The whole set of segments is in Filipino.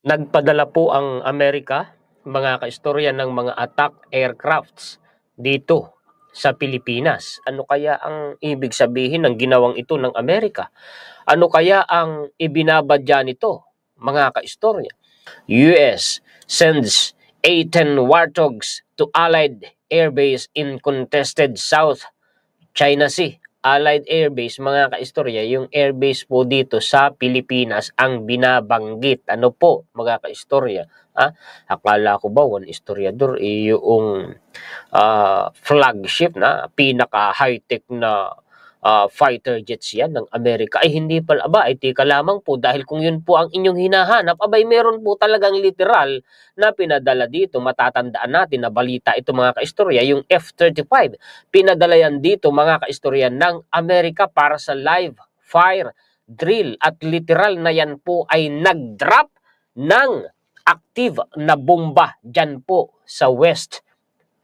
Nagpadala po ang Amerika, mga kaistorya, ng mga attack aircrafts dito sa Pilipinas. Ano kaya ang ibig sabihin ng ginawang ito ng Amerika? Ano kaya ang ibinabadya nito, mga kaistorya? US sends A-10 Warthogs to Allied Air Base in contested South China Sea. Allied Air Base, mga kaistorya, yung airbase po dito sa Pilipinas ang binabanggit. Ano po, mga kaistorya? Akala ko ba, one historiador, yung flagship na pinaka-high-tech na fighter jets yan ng Amerika. Ay hindi pala, ay tika lamang po, dahil kung yun po ang inyong hinahanap, abay meron po talagang literal na pinadala dito. Matatandaan natin na balita ito, mga kaistorya, yung F-35. Pinadala yan dito, mga kaistorya, ng Amerika para sa live fire drill. At literal na yan po ay nag-drop ng active na bomba dyan po sa West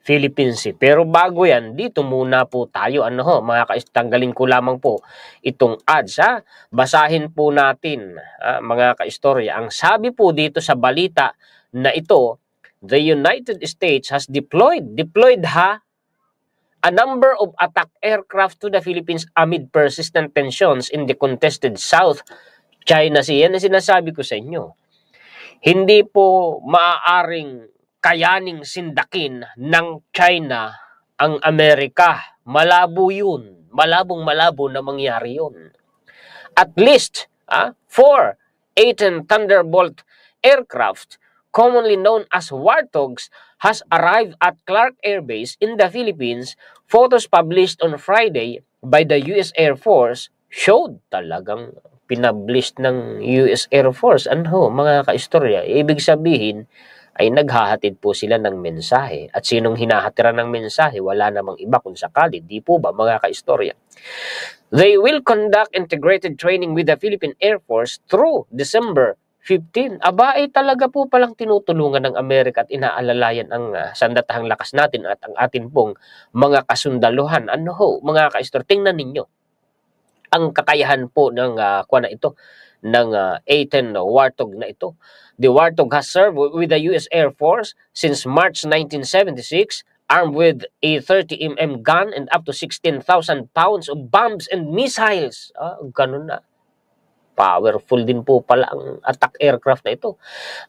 Philippines Sea. Pero bago yan, dito muna po tayo. Mga kaistanggalin ko lamang po itong ads. Basahin po natin, mga kaistorya. Ang sabi po dito sa balita na ito, the United States has deployed a number of attack aircraft to the Philippines amid persistent tensions in the contested South China Sea. Yan ang sinasabi ko sa inyo. Hindi po maaaring kayaning sindakin ng China ang Amerika. Malabo yun. Malabong-malabo na mangyari yun. At least, 4 A-10 Thunderbolt aircraft, commonly known as Warthogs, has arrived at Clark Air Base in the Philippines. Photos published on Friday by the US Air Force showed talagang pinablish ng US Air Force. Mga kaistorya, ibig sabihin ay naghahatid po sila ng mensahe. At sinong hinahatiran ng mensahe? Wala namang iba kung sakali. Di po ba, mga kaistorya? They will conduct integrated training with the Philippine Air Force through December 15. Ay talaga po palang tinutulungan ng Amerika at inaalalayan ang sandatahang lakas natin at ang atin pong mga kasundaluhan. Mga kaistorya, tingnan ninyo ang kakayahan po ng ng A-10 Warthog na ito. The Warthog has served with the US Air Force since March 1976, armed with a 30mm gun and up to 16,000 pounds of bombs and missiles. Ganun na. Powerful din po pala ang attack aircraft na ito.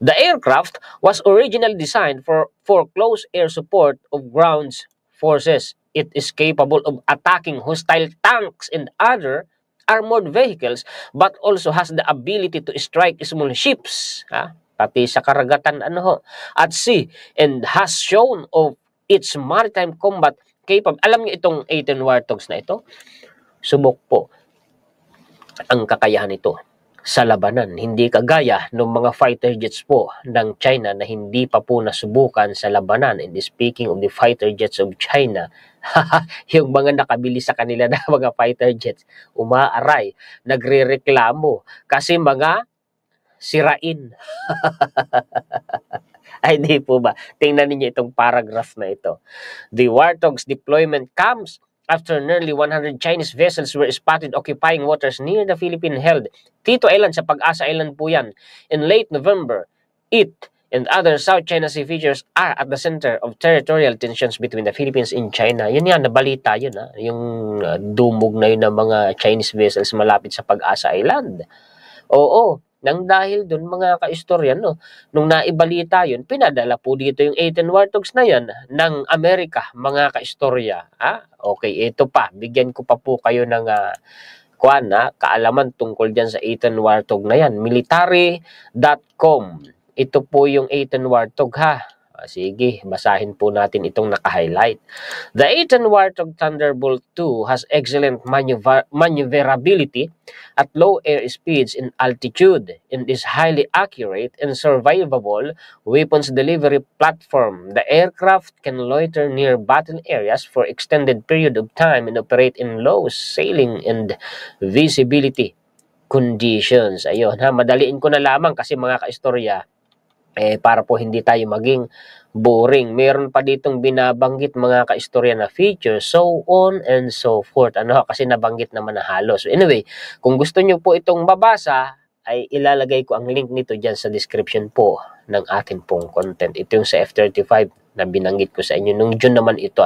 The aircraft was originally designed for close air support of ground forces. It is capable of attacking hostile tanks and other armored vehicles, but also has the ability to strike small ships, pati sa karagatan at sea, and has shown of its maritime combat capable. Alam niyo itong A-10 Warthogs na ito, subok po ang kakayahan ito sa labanan. Hindi kagaya ng mga fighter jets po ng China na hindi pa po nasubukan sa labanan. And speaking of the fighter jets of China, yung mga nakabili sa kanila na mga fighter jets, umaaray, nagrereklamo kasi mga sirain. Ay di po ba? Tingnan niyo itong paragraph na ito. The Warthog's deployment comes after nearly 100 Chinese vessels were spotted occupying waters near the Philippine-held Tito Island, sa Pag-asa Island po yan. In late November, it and other South China Sea features are at the center of territorial tensions between the Philippines and China. Yun yan, nabalita yun. Yung dumog na yun ng mga Chinese vessels malapit sa Pag-asa Island. Oo, nang dahil dun, mga kaistorya, nung naibalita yun, pinadala po dito yung A-10 Warthogs na yan ng Amerika, mga kaistorya. Okay, ito pa, bigyan ko pa po kayo ng kaalaman tungkol dyan sa A-10 Warthog na yan. Military.com. Ito po yung A-10 Warthog, sige, basahin po natin itong naka-highlight. The A-10 Warthog Thunderbolt 2 has excellent maneuverability at low air speeds in altitude and is highly accurate and survivable weapons delivery platform. The aircraft can loiter near battle areas for extended period of time and operate in low sailing and visibility conditions. Ayun, madaliin ko na lamang kasi, mga kaistorya, para po hindi tayo maging boring. Meron pa ditong binabanggit, mga kaistorya, na features, so on and so forth. Kasi nabanggit naman na halos. So anyway, kung gusto nyo po itong mabasa, ay ilalagay ko ang link nito dyan sa description po ng atin pong content. Ito yung sa F-35 na binanggit ko sa inyo. Nung June naman ito,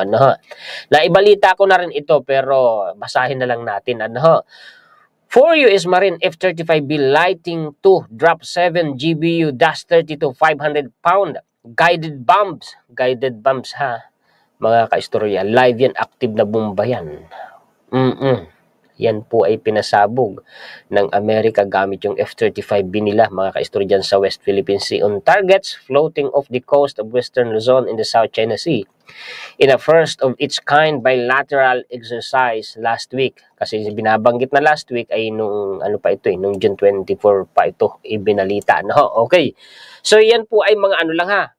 naibalita ko na rin ito, pero basahin na lang natin, 4 US Marine F-35B Lightning II drop 7 GBU-32 500-pound guided bombs. Guided bombs mga kaistorya. Live yan, active na bomba yan. Yan po ay pinasabog ng Amerika gamit yung F-35B nila, mga kaistorya, dyan sa West Philippine Sea on targets floating off the coast of Western Luzon in the South China Sea. In a first of its kind bilateral exercise last week. Kasi binabanggit na last week ay nung nung June 24 pa ito ibinalita. Okay. So yan po ay mga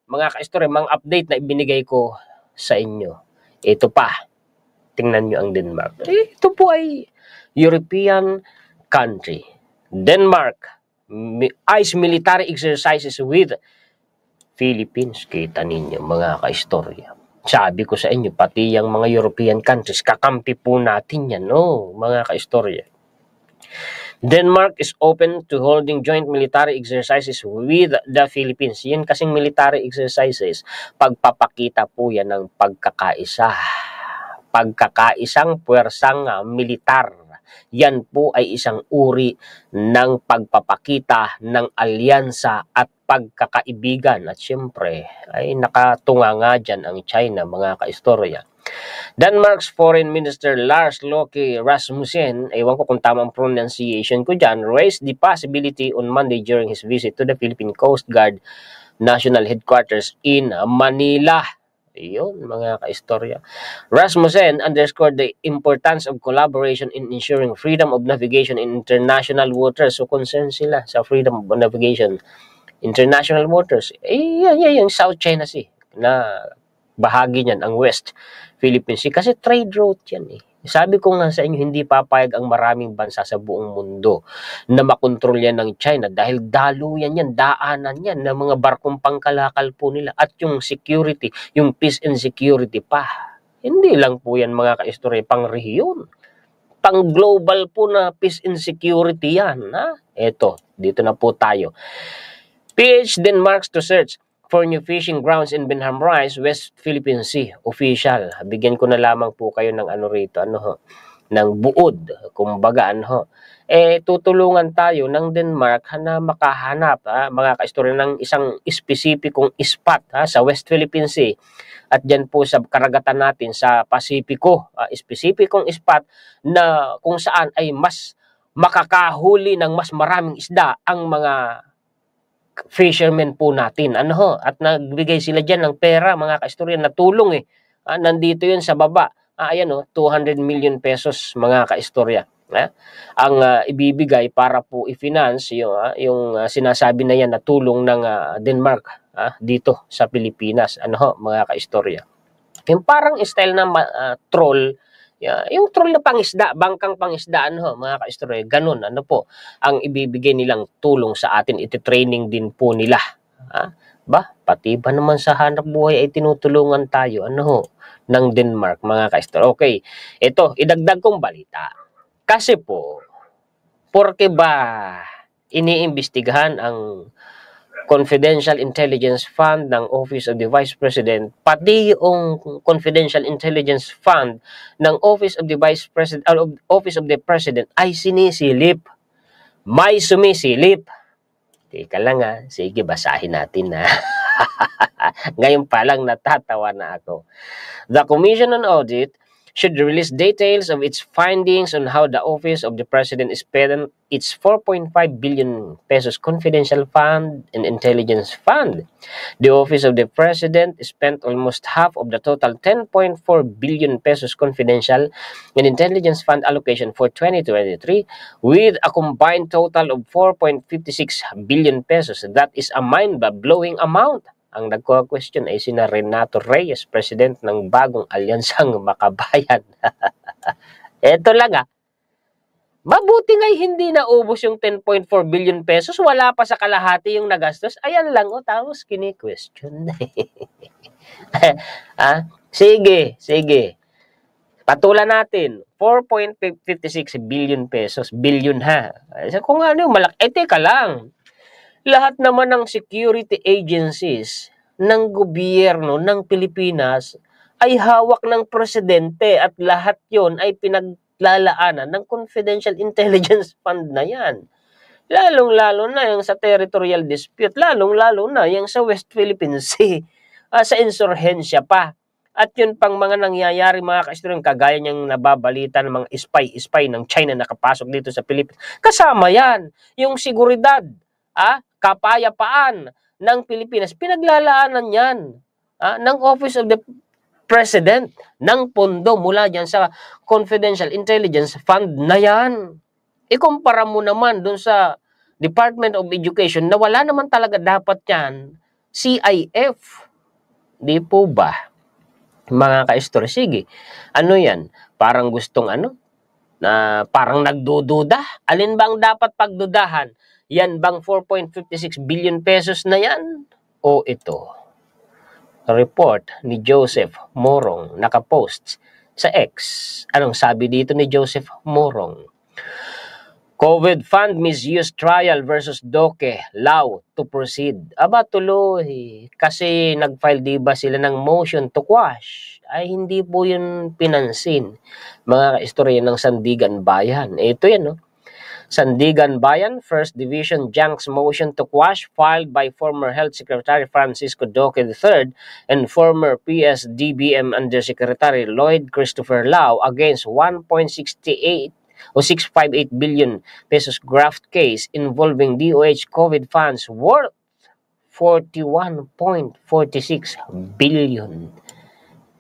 mga kaistorya, mga update na ibinigay ko sa inyo. Ito pa. Tingnan nyo ang Denmark. Ito po ay European country. Denmark ice military exercises with Philippines. Kita ninyo mga kaistorya. Sabi ko sa inyo, pati yung mga European countries, kakampi po natin yan, mga kaistorya. Denmark is open to holding joint military exercises with the Philippines. Yan kasing military exercises, pagpapakita po yan ng pagkakaisa. Pagkakaisang puwersang militar. Yan po ay isang uri ng pagpapakita ng alyansa at pagkakaibigan. At syempre, ay nakatunga nga dyan ang China, mga kaistorya. Denmark's Foreign Minister Lars Løkke Rasmussen, ewan ko kung tamang pronunciation ko dyan, raised the possibility on Monday during his visit to the Philippine Coast Guard National Headquarters in Manila. Iyon, mga kaistorya. Rasmussen underscored the importance of collaboration in ensuring freedom of navigation in international waters. So, concern sila sa freedom of navigation international waters. Yung South China Sea na bahagi niyan, ang West Philippine Sea. Kasi trade route yan. Sabi ko nga sa inyo, hindi papayag ang maraming bansa sa buong mundo na makontrol yan ng China dahil daluyan yan, daanan yan ng mga barkong pangkalakal po nila. At yung security, yung peace and security pa. Hindi lang po yan, mga kaistorya, pang rehiyon. Pang global po na peace and security yan. Eto, dito na po tayo. PH Denmark to search for new fishing grounds in Benham Rise, West Philippine Sea. Official. Bigyan ko na lamang po kayo ng rito, ng buod. Kumbaga, tutulungan tayo ng Denmark na makahanap, mga kaistorya, ng isang espesipikong spot sa West Philippine Sea. At dyan po sa karagatan natin sa Pasipiko, espesipikong spot na kung saan ay mas makakahuli ng mas maraming isda ang mga fishermen po natin. At nagbigay sila dyan ng pera, mga kaistorya, na tulong nandito yun sa baba. 200 million pesos, mga kaistorya. Ang ibibigay para po i-finance yung sinasabi na yan na tulong ng Denmark dito sa Pilipinas. Mga kaistorya. Yung parang style na troll, yung troll na pangisda, bangkang pangisdaan mga kaistorya, ganun, po, ang ibibigay nilang tulong sa atin, iti-training din po nila. Pati ba naman sa hanap buhay ay tinutulungan tayo, ng Denmark, mga kaistorya. Okay, ito, idagdag kong balita. Kasi po, porke ba iniimbestigahan ang Confidential Intelligence Fund ng Office of the Vice President, pati yung Confidential Intelligence Fund ng Office of the Vice President, Office of the President ay sinisilip. May sumisilip. Teka lang sige, basahin natin Ngayon pa lang natatawa na ako. The Commission on Audit should release details of its findings on how the Office of the President spent its 4.5 billion pesos confidential fund and intelligence fund. The Office of the President spent almost half of the total 10.4 billion pesos confidential and intelligence fund allocation for 2023 with a combined total of 4.56 billion pesos. That is a mind-blowing amount. Ang nagko-question ay sina Renato Reyes, President ng bagong alyansang Makabayan. Eto lang mabuti nga'y hindi naubos yung 10.4 billion pesos, wala pa sa kalahati yung nagastos. Ayan lang tapos kini-question. Sige. Patulan natin, 4.56 billion pesos. Billion ha. Kung ano yung malaki. Teka lang. Lahat naman ng security agencies ng gobyerno ng Pilipinas ay hawak ng presidente at lahat yon ay pinaglalaanan ng Confidential Intelligence Fund na yan. Lalong-lalo na yung sa territorial dispute, lalong-lalo na yung sa West Philippine Sea, sa insurhensya pa. At yun pang mga nangyayari mga kaistoryon, kagaya niyang nababalita ng mga spy ng China nakapasok dito sa Pilipinas. Kasama yan, yung seguridad, kapayapaan ng Pilipinas, pinaglalaanan yan ng Office of the President ng pondo mula dyan sa Confidential Intelligence Fund na yan. Ikumpara mo naman dun sa Department of Education na wala naman talaga dapat yan, CIF. Di po ba? Mga ka-istorya, sige. Ano yan? Parang gustong parang nagdududa. Alin bang dapat pagdudahan? Yan bang 4.56 billion pesos na yan? O ito? Report ni Joseph Morong nakapost sa X. Anong sabi dito ni Joseph Morong? COVID Fund Misuse Trial versus DOKE Lao to proceed. Aba, tuloy. Kasi nag-file diba sila ng motion to quash. Ay hindi po yun pinansin. Mga kaistorya ng Sandigan Bayan. Ito yan, no? Sandigan Bayan, 1st Division Junks motion to quash filed by former Health Secretary Francisco Duque III and former PSDBM Undersecretary Lloyd Christopher Lao against 1.68 o 658 billion pesos graft case involving DOH COVID funds worth 41.46 billion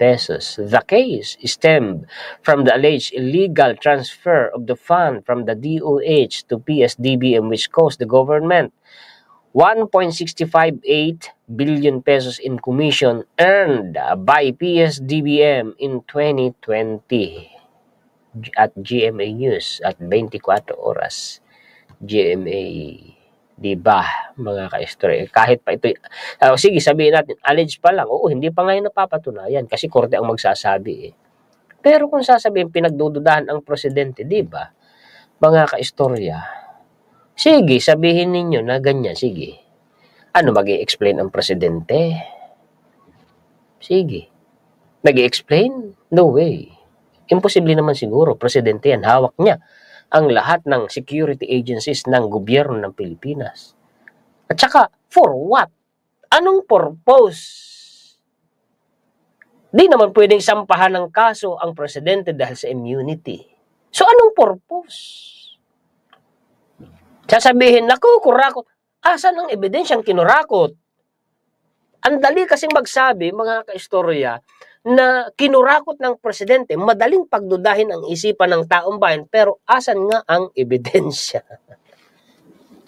pesos. The case stemmed from the alleged illegal transfer of the fund from the DOH to PSDBM, which cost the government 1.658 billion pesos in commission earned by PSDBM in 2020. At GMA News at 24 oras. GMA, di ba, mga ka-istorya? Kahit pa ito, sige, sabihin natin, alleged pa lang. Oo, hindi pa ngayon napapatunayan kasi korte ang magsasabi. Pero kung sasabihin, pinagdududahan ang presidente, di ba, mga ka-istorya, sige, sabihin ninyo na ganyan, sige. Ano, mag-i-explain ang presidente? Sige. Mag-i-explain? No way. Imposible naman siguro, presidente yan, hawak niya ang lahat ng security agencies ng gobyerno ng Pilipinas. At saka, for what? Anong purpose? Di naman pwedeng sampahan ng kaso ang presidente dahil sa immunity. So, anong purpose? Sasabihin, naku, kurakot. Asan ang ebidensyang kinurakot? Ang dali kasing magsabi, mga kaistorya, na kinurakot ng presidente, madaling pagdudahin ang isipan ng taong bayan, pero asan nga ang ebidensya?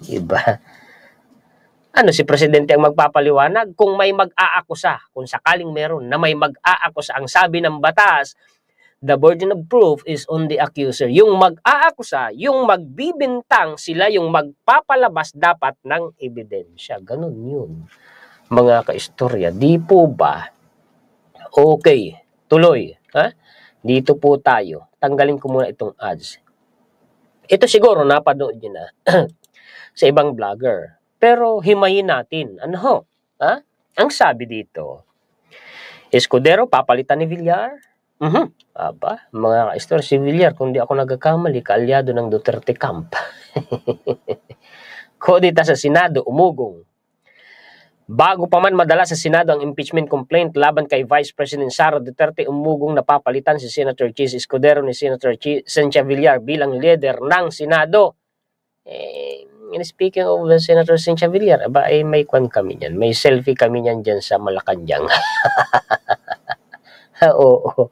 Diba? Ano, si presidente ang magpapaliwanag? Kung may mag-aakusa, kung sakaling meron na may mag-aakusa, ang sabi ng batas, the burden of proof is on the accuser. Yung mag-aakusa, yung magbibintang, sila yung magpapalabas dapat ng ebidensya. Ganun yun, mga kaistorya. Di po ba? Okay, tuloy. Dito po tayo. Tanggalin ko muna itong ads. Ito siguro napanood nyo na sa ibang vlogger. Pero himayin natin. Ano ho? Ang sabi dito, Escudero, papalitan ni Villar? Aba, mga ka-istorya, si Villar, kung di ako nagkakamali, kaalyado ng Duterte Camp. Kodita sa Senado, umugong. Bago pa man madala sa Senado ang impeachment complaint laban kay Vice President Sara Duterte, umugong napapalitan si Senator Chis Escudero ni Senator Cynthia Villar bilang leader ng Senado. Speaking of Senator Cynthia Villar, may kwan kami niyan. May selfie kami niyan dyan sa Malacanang. Oo.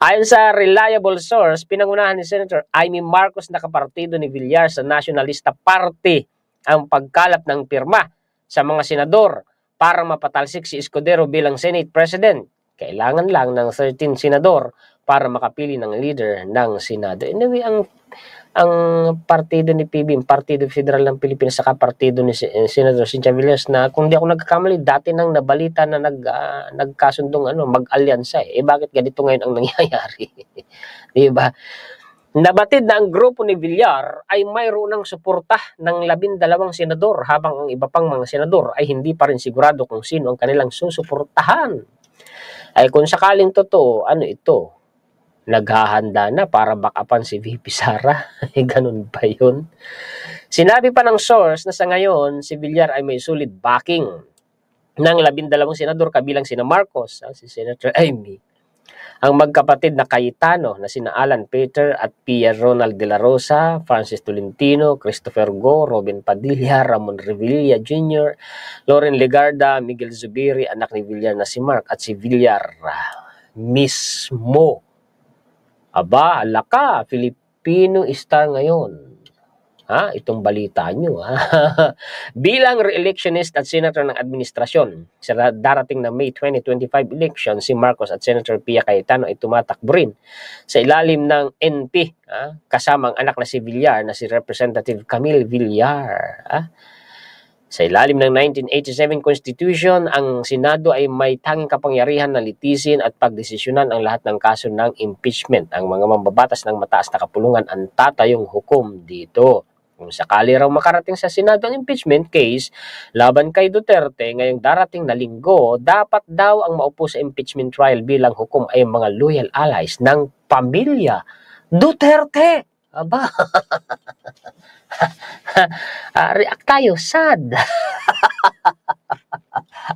Ayon sa reliable source, pinangunahan ni Senator Amy Marcos na kapartido ni Villar sa Nationalista Party ang pagkalap ng pirma sa mga senador para mapatalsik si Escudero bilang Senate President. Kailangan lang ng 13 senador para makapili ng leader ng Senado. Anyway, ang partido ni PBM, Partido Federal ng Pilipinas, saka partido ni Senator Cynthia Villas, na kung di ako nagkakamali, dati nang nabalita na nagkasundong mag-alyansa bakit ganito ngayon ang nangyayari? Di ba? Nabatid na ang grupo ni Villar ay mayroon ng suporta ng 12 senador, habang ang iba pang mga senador ay hindi pa rin sigurado kung sino ang kanilang susuportahan. Ay kung sakaling totoo, ito? Naghahanda na para backupan si VP Sara? Ganun ba yun? Sinabi pa ng source na sa ngayon, si Villar ay may solid backing ng 12 senador, kabilang sina Marcos, si Senator Amy, ang magkapatid na Cayetano na sina Alan Peter at Pierre Ronald de la Rosa, Francis Tolentino, Christopher Go, Robin Padilla, Ramon Revilla Jr., Loren Legarda, Miguel Zubiri, anak ni Villar na si Mark, at si Villar mismo. Aba, alaka, Filipino star ngayon. Itong balita nyo. Bilang re-electionist at senator ng administrasyon sa darating na May 2025 election, si Marcos at Senator Pia Cayetano ay tumatakbo rin sa ilalim ng NP, kasamang anak na si Villar na si Representative Camille Villar. Sa ilalim ng 1987 Constitution, ang Senado ay may tanging kapangyarihan na litisin at pagdesisyonan ang lahat ng kaso ng impeachment. Ang mga mambabatas ng mataas na kapulungan ang tatayong hukom dito. Kung sakali raw makarating sa Senado ang impeachment case laban kay Duterte ngayong darating na linggo, dapat daw ang maupo sa impeachment trial bilang hukom ay mga loyal allies ng pamilya Duterte. Aba, react tayo, sad.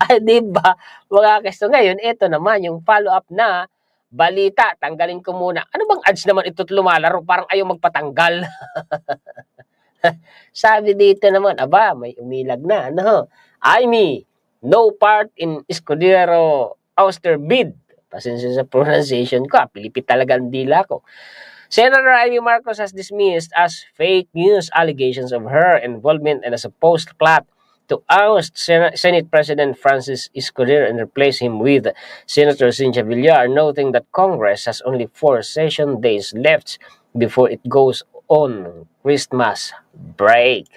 Ay, diba? Mga kasto, ngayon, ito naman yung follow-up na balita. Tanggalin ko muna. Ano bang ads naman ito't lumalaro? Parang ayaw magpatanggal. Sabi dito naman, aba, may umilag na, Amy, no part in Escudero ouster bid. Pasensya sa pronunciation ko, Pilipit talaga ang dila ko. Senator Amy Marcos has dismissed as fake news allegations of her involvement in a supposed plot to oust Senate President Francis Escudero and replace him with Senator Cynthia Villar, noting that Congress has only 4 session days left before it goes on Christmas break.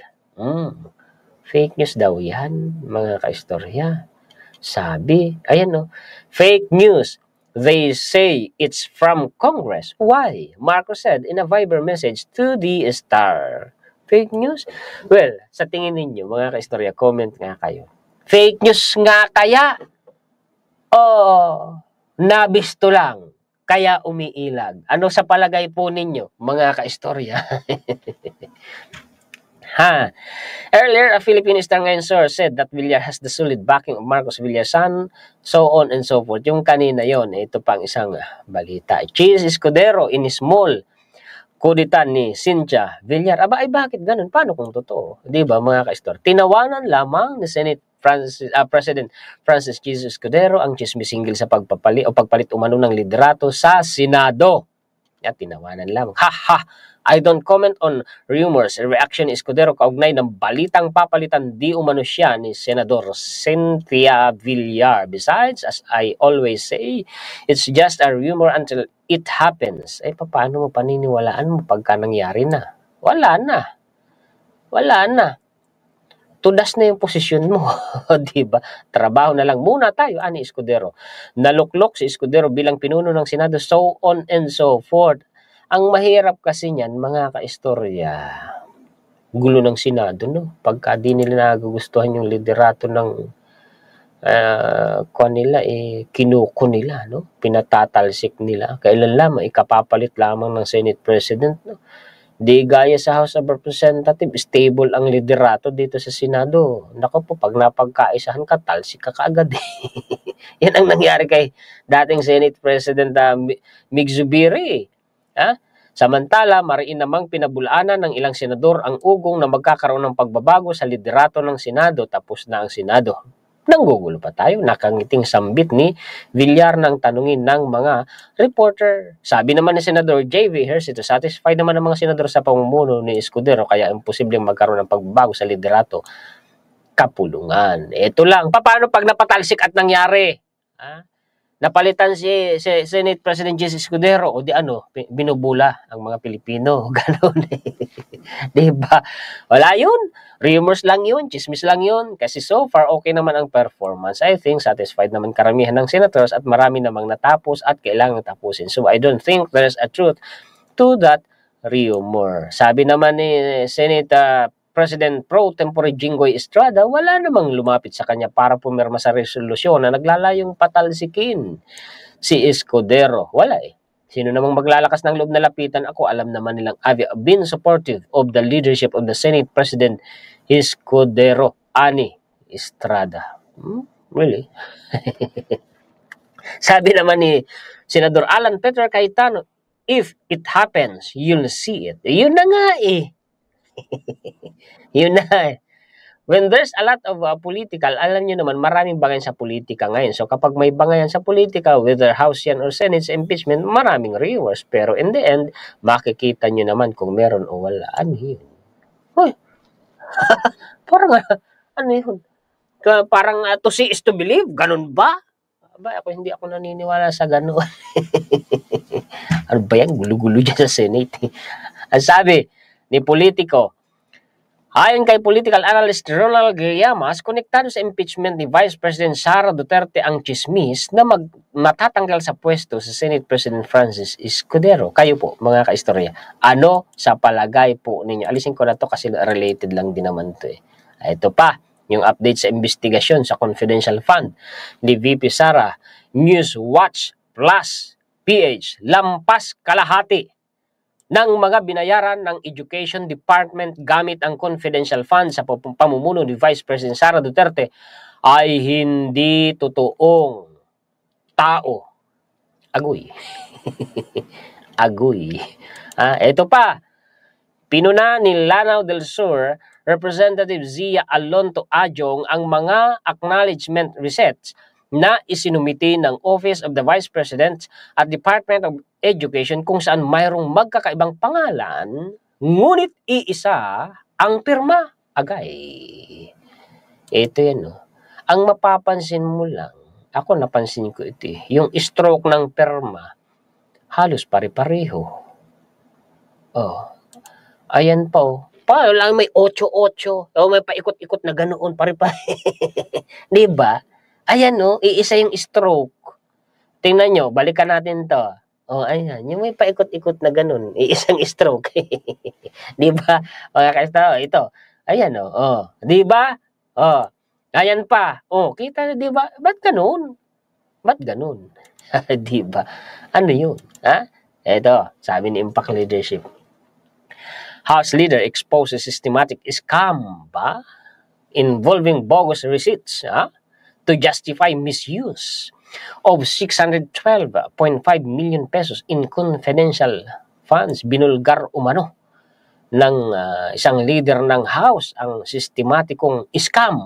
Fake news daw yan, mga kaistorya. Sabi, ayan fake news. They say it's from Congress. Why? Marcos said in a Viber message to the Star. Fake news? Well, sa tingin ninyo, mga kaistorya, comment nga kayo. Fake news nga kaya? O nabisto lang, kaya umiilag? Ano sa palagay po ninyo, mga kaistorya? Earlier, a Filipino Star ngayon source said that Villar has the solid backing of Marcos Villar's son, so on and so forth. Yung kanina yon, ito pang isang balita. Cheese Escudero in small kuditan ni Cynthia Villar. Aba, ay bakit ganun? Paano kung totoo? Di ba, mga ka-store? Tinawanan lamang ni Senate President Francis Jesus Escudero ang chismisingil sa pagpalit umano ng liderato sa Senado. Tinawanan lamang. I don't comment on rumors. Reaction ni Escudero kaugnay ng balitang papalitan di umano siya ni Senador Cynthia Villar. Besides, as I always say, it's just a rumor until it happens. Paano mo paniniwalaan mo pagka nangyari na? Wala na. Tudas na yung posisyon mo. Diba? Trabaho na lang muna tayo, ani Escudero. Naluklok si Escudero bilang pinuno ng Senado, so on and so forth. Ang mahirap kasi niyan, mga kaistorya, gulo ng Senado, Pagka di nila nagugustuhan yung liderato ng kinuko nila, Pinatatalsik nila. Kailan lamang, ikapapalit lamang ng Senate President, Di gaya sa House of Representatives, stable ang liderato dito sa Senado. Naku po, pag napagkaisahan ka, talsik ka kaagad. Yan ang nangyari kay dating Senate President Mig Zubiri. Samantala, mariin namang pinabulaanan ng ilang senador ang ugong na magkakaroon ng pagbabago sa liderato ng Senado. Tapos na ang Senado. Nanggugulo pa tayo. Nakangiting sambit ni Villar ng tanungin ng mga reporter. Sabi naman ni Senador J.V. Ejercito, satisfied naman ang mga senador sa pamumuno ni Escudero kaya imposibleng magkaroon ng pagbabago sa liderato. Kapulungan. Ito lang. Paano pag napatalsik at nangyari? napalitan si Senate President Jesse Escudero o di ano, binubula ang mga Pilipino. Ganon. Di ba? Wala yun. Rumors lang yun. Chismis lang yun. Kasi so far, okay naman ang performance. I think satisfied naman karamihan ng senators at marami namang natapos at kailangang tapusin. So I don't think there's a truth to that rumor. Sabi naman ni Senate President Pro Tempore Jinggoy Estrada, wala namang lumapit sa kanya para pumirma sa resolusyon na naglalayong patalsikin si Escudero. Wala eh. Sino namang maglalakas ng loob na lapitan ako, alam naman nilang I've been supportive of the leadership of the Senate President Escudero, ani Estrada. Really? Sabi naman ni Senador Alan Peter Cayetano, if it happens, you'll see it. Yun na nga eh. Yun na eh. When there's a lot of political, alam nyo naman, maraming bangayan sa politika ngayon. So kapag may bangayan sa politika, whether House yan or Senate impeachment, maraming rewards. Pero in the end, makikita nyo naman kung meron o wala. Ano yun? Hoy, parang, ano yun? Parang to see is to believe. Ganun ba? Aba, hindi ako naniniwala sa ganun. Ano ba yan? Gulo-gulo dyan sa Senate. Ang sabi ni politiko, ayon kay political analyst Ronald Guillamas, konektado sa impeachment ni Vice President Sara Duterte ang chismis na matatanggal sa pwesto sa Senate President Francis Escudero. Kayo po, mga kaistorya, ano sa palagay po ninyo? Alisin ko na to kasi related lang din naman to eh. Ito pa, yung update sa investigasyon sa confidential fund ni VP Sara, Newswatch Plus PH, lampas kalahati ng mga binayaran ng Education Department gamit ang confidential fund sa pamumuno ni Vice President Sara Duterte ay hindi totoong tao. Agoy. Agoy. Ito pa, pinuna ni Lanao del Sur, Representative Zia Alonto Adjong ang mga acknowledgement receipts na isinumiti ng Office of the Vice President at Department of Education kung saan mayroong magkakaibang pangalan, ngunit iisa ang pirma. Agay. Ito yan, no? Ang mapapansin mo lang, ako napansin ko ito, yung stroke ng pirma, halos pare-pareho. Ayan pa, paano lang may 8-8, may paikot-ikot na ganoon, pare-pareho. Diba? Ayan, no? Iisa yung stroke. Tingnan nyo, balikan natin to. Ayan, yung may paikot-ikot na ganun, iisang stroke. Di ba? Mga kaistao, ito. Ayan, di ba? Ayan pa. Kita na, di ba? Ba't ganun? Ba't ganun? Di ba? Ano yun? Ito, sabi ni Impact Leadership. House leader exposes systematic scam ba involving bogus receipts to justify misuse of 612.5 million pesos in confidential funds. Binulgar umano ng isang leader ng House ang sistematikong scam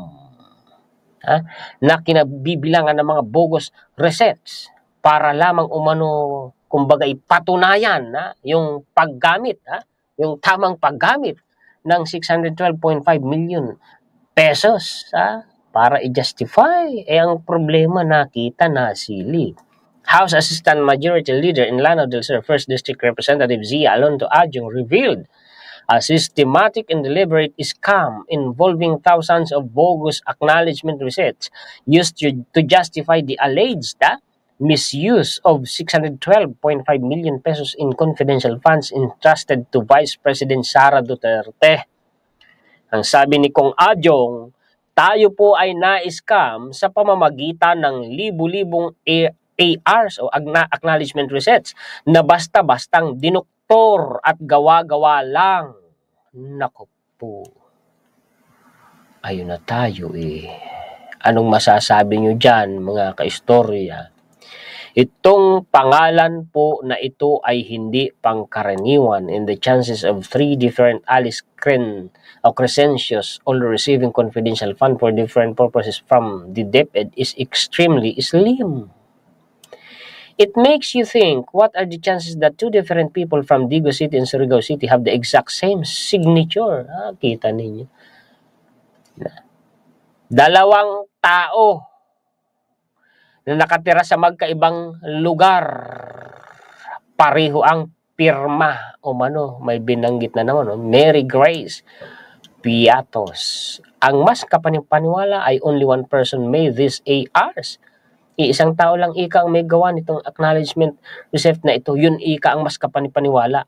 na kinabibilangan ng mga bogus receipts para lamang umano, kumbaga, ipatunayan yung paggamit, yung tamang paggamit ng 612.5 million pesos para i-justify. Ang problema, nakita na sili. House Assistant Majority Leader in Lanao del Sur 1st District Representative Zia Alonto Adjong revealed a systematic and deliberate scam involving thousands of bogus acknowledgement receipts used to justify the alleged misuse of 612.5 million pesos in confidential funds entrusted to Vice President Sara Duterte. Ang sabi ni Kong Adjong, tayo po ay na-scam sa pamamagitan ng libu-libong ARs o acknowledgement receipts na basta-bastang dinuktor at gawa-gawa lang. Nako po. Ayun na tayo Anong masasabi nyo dyan, mga kaistorya? Itong pangalan po na ito ay hindi pangkaraniwan in the chances of 3 different Alice Crescentios all receiving confidential fund for different purposes from the DepEd is extremely slim. It makes you think, what are the chances that 2 different people from Digo City and Surigao City have the exact same signature? Kita ninyo. 2 tao na nakatira sa magkaibang lugar. Pareho ang pirma o mano, may binanggit na naman, no? Mary Grace Piatos. Ang mas kapanipaniwala ay only one person made these ARs. Iisang tao lang ika ang may gawa nitong acknowledgement receipt na ito. Yun ika ang mas kapanipaniwala.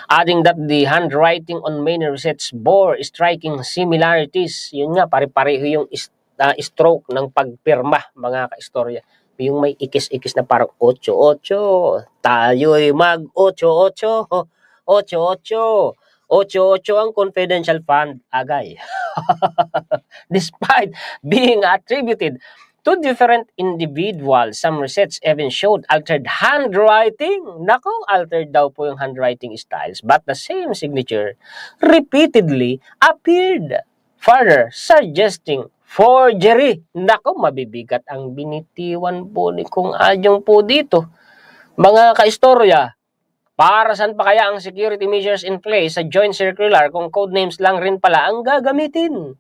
Adding that the handwriting on many receipts bore striking similarities. Yun nga, pare-pareho yung stroke ng pagpirma, mga kaistorya. Yung may ikis-ikis na parang 8-8, tayo'y mag-8-8, 8-8, 8-8 ang confidential fund, agay. Despite being attributed to different individuals, some receipts even showed altered handwriting. Nako, altered daw po yung handwriting styles, but the same signature repeatedly appeared, further suggesting forgery. Nako, mabibigat ang binitiwan po ni Kung Adyong po dito. Mga kaistorya, para saan pa kaya ang security measures in place sa joint circular kung codenames lang rin pala ang gagamitin?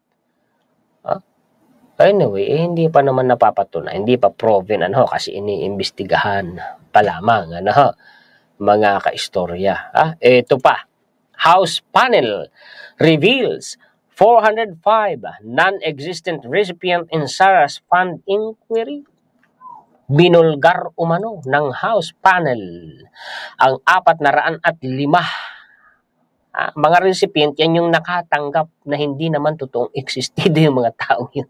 Anyway, hindi pa naman napapatunay, hindi pa proven kasi iniimbestigahan pa lamang mga kaistorya. Ito pa, House panel reveals 405 non-existent recipient in Sarah's fund inquiry. Binulgar umano ng House panel ang 405 mga recipient, yan yung nakatanggap na hindi naman totoong existido yung mga tao yun.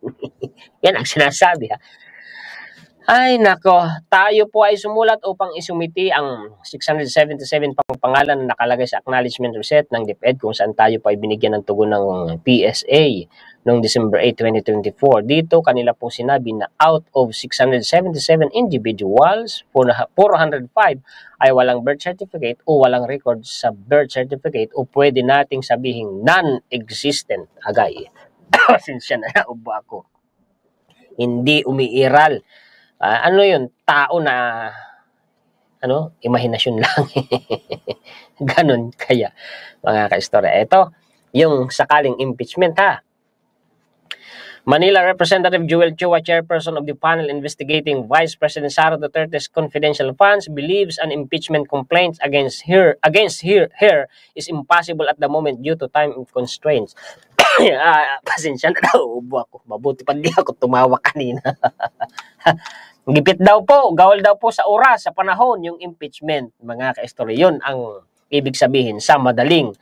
Yan ang sinasabi Ay nako, tayo po ay sumulat upang isumiti ang 677 pang pangalan na nakalagay sa acknowledgement receipt ng DepEd kung saan tayo po ay binigyan ng tugon ng PSA noong December 8, 2024. Dito kanila pong sinabi na out of 677 individuals, 405 ay walang birth certificate o walang record sa birth certificate o pwede nating sabihing non-existent. Agay. Sinsya na ubo ako. Hindi umiiral. Ano yun? Tao na imahinasyon lang. Ganon kaya, mga kaistorya. Ito, yung sakaling impeachment Manila Representative Joel Chua, chairperson of the panel investigating Vice President Sara Duterte's confidential funds, believes an impeachment complaint against her is impossible at the moment due to time constraints. Pasensya na daw, ubo ako. Mabuti pa di ako tumawa kanina. Gipit daw po, gawal daw po sa oras, sa panahon, yung impeachment, mga kaistorya. Yun ang ibig sabihin sa madaling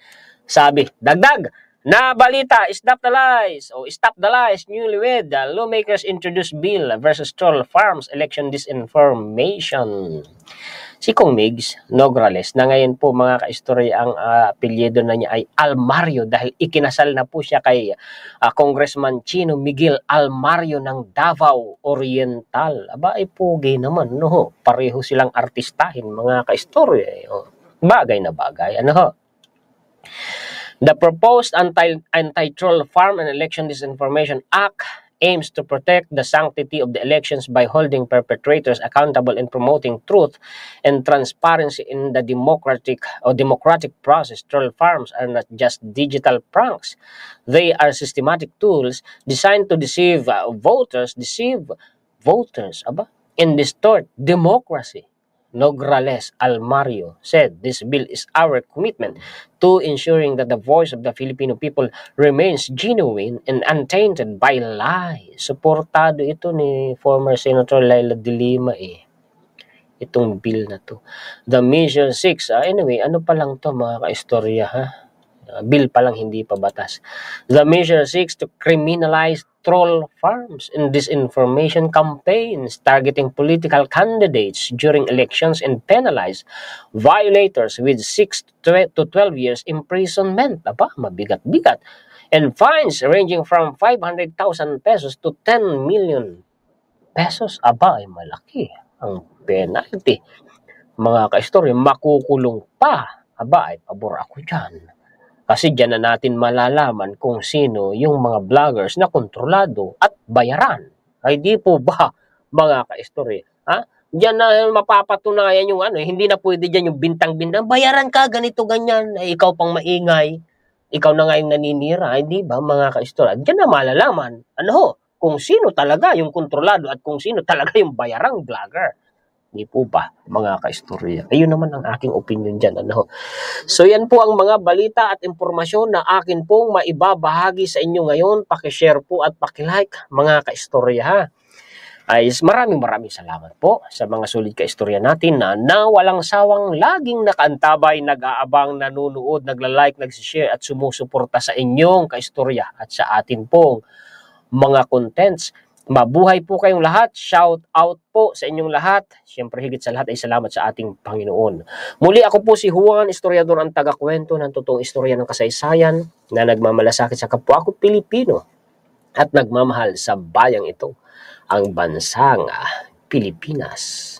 sabi. Dagdag na balita, stop the lies, newlywed, lawmakers introduce bill versus troll farms election disinformation. Si Kong Migs Nograles, na ngayon po mga kaistorya, ang apelyido na niya ay Almario dahil ikinasal na po siya kay Congressman Chino Miguel Almario ng Davao Oriental. Aba, ay pugi naman, no? Pareho silang artistahin, mga kaistorya. Bagay na bagay, The proposed Anti-Troll Farm and Election Disinformation Act aims to protect the sanctity of the elections by holding perpetrators accountable and promoting truth and transparency in the democratic process. Troll farms are not just digital pranks. They are systematic tools designed to deceive voters, and distort democracy. Nograles Almario said, "This bill is our commitment to ensuring that the voice of the Filipino people remains genuine and untainted by lies." Suportado ito ni former Senator Laila de Lima itong bill na to. The Measure 6, anyway, ano pa lang to mga kaistorya bill pa lang, hindi pa batas. The Measure 6 to criminalize troll farms and disinformation campaigns targeting political candidates during elections and penalize violators with 6 to 12 years imprisonment. Aba, mabigat-bigat. And fines ranging from 500,000 pesos to 10 million pesos. Aba, ay malaki ang penalty. Mga kaistorya, makukulong pa. Aba, ay pabor ako dyan. Kasi dyan na natin malalaman kung sino yung mga vloggers na kontrolado at bayaran. Ay di po ba, mga kaistorya? Diyan na mapapatunayan yung hindi na pwede dyan yung bintang-bintang. Bayaran ka, ganito, ganyan. Ay, ikaw pang maingay. Ikaw na nga yung naninira. Ay di ba, mga kaistorya? Diyan na malalaman. kung sino talaga yung kontrolado at kung sino talaga yung bayarang vlogger. Hindi po ba, mga kaistorya? Ayun naman ang aking opinion dyan. Ano? So yan po ang mga balita at impormasyon na akin pong maibabahagi sa inyo ngayon. Pakishare po at pakilike, mga kaistorya ha. Ay maraming salamat po sa mga sulit kaistorya natin na walang sawang laging nakaantabay, nag-aabang, nanunood, nagla-like, nagsishare at sumusuporta sa inyong kaistorya at sa atin pong mga contents. Mabuhay po kayong lahat. Shout out po sa inyong lahat. Siyempre higit sa lahat ay salamat sa ating Panginoon. Muli ako po si Juan, historiador ang tagakwento ng totoong istorya ng kasaysayan na nagmamalasakit sa kapwa ko Pilipino at nagmamahal sa bayang ito, ang bansang Pilipinas.